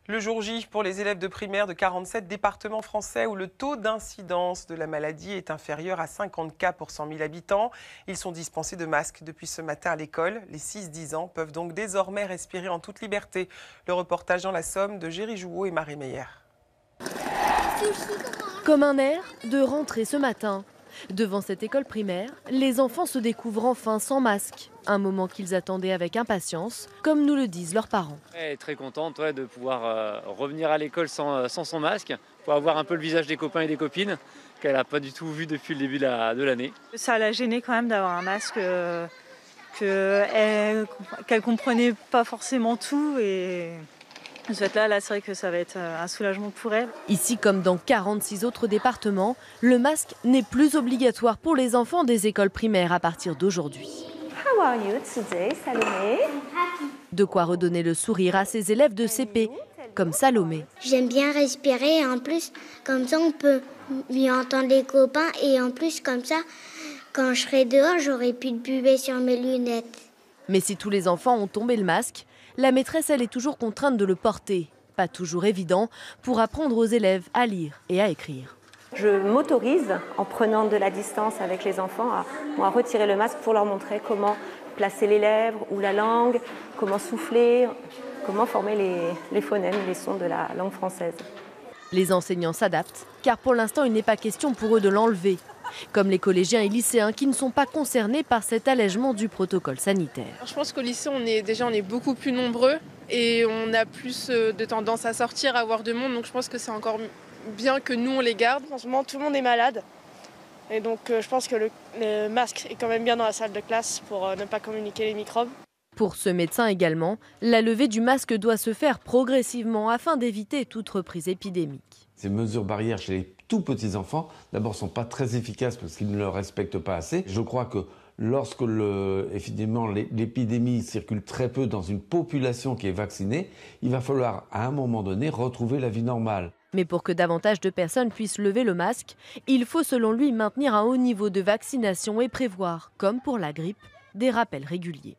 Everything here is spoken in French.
Le jour J pour les élèves de primaire de 47 départements français où le taux d'incidence de la maladie est inférieur à 50 cas pour 100 000 habitants. Ils sont dispensés de masques depuis ce matin à l'école. Les 6-10 ans peuvent donc désormais respirer en toute liberté. Le reportage dans la Somme de Géry Jouot et Marie Meyer. Comme un air de rentrée ce matin. Devant cette école primaire, les enfants se découvrent enfin sans masque. Un moment qu'ils attendaient avec impatience, comme nous le disent leurs parents. Elle est très contente de pouvoir revenir à l'école sans son masque, pour avoir un peu le visage des copains et des copines qu'elle n'a pas du tout vu depuis le début de l'année. Ça l'a gênée quand même d'avoir un masque, qu'elle comprenait pas forcément tout et... C'est vrai que ça va être un soulagement pour elle. Ici, comme dans 46 autres départements, le masque n'est plus obligatoire pour les enfants des écoles primaires à partir d'aujourd'hui. How are you today, Salomé? De quoi redonner le sourire à ses élèves de CP, comme Salomé. J'aime bien respirer et en plus, comme ça, on peut mieux entendre les copains. Et en plus, comme ça, quand je serai dehors, j'aurai plus de buée sur mes lunettes. Mais si tous les enfants ont tombé le masque, la maîtresse, elle, est toujours contrainte de le porter. Pas toujours évident pour apprendre aux élèves à lire et à écrire. Je m'autorise, en prenant de la distance avec les enfants, à retirer le masque pour leur montrer comment placer les lèvres ou la langue, comment souffler, comment former les phonèmes, les sons de la langue française. Les enseignants s'adaptent, car pour l'instant, il n'est pas question pour eux de l'enlever. Comme les collégiens et lycéens qui ne sont pas concernés par cet allègement du protocole sanitaire. Je pense qu'au lycée, on est beaucoup plus nombreux et on a plus de tendance à sortir, à voir de monde. Donc je pense que c'est encore bien que nous, on les garde. En ce moment, tout le monde est malade. Et donc je pense que le masque est quand même bien dans la salle de classe pour ne pas communiquer les microbes. Pour ce médecin également, la levée du masque doit se faire progressivement afin d'éviter toute reprise épidémique. Ces mesures barrières chez les tout petits enfants, d'abord, ne sont pas très efficaces parce qu'ils ne le respectent pas assez. Je crois que lorsque l'épidémie circule très peu dans une population qui est vaccinée, il va falloir à un moment donné retrouver la vie normale. Mais pour que davantage de personnes puissent lever le masque, il faut selon lui maintenir un haut niveau de vaccination et prévoir, comme pour la grippe, des rappels réguliers.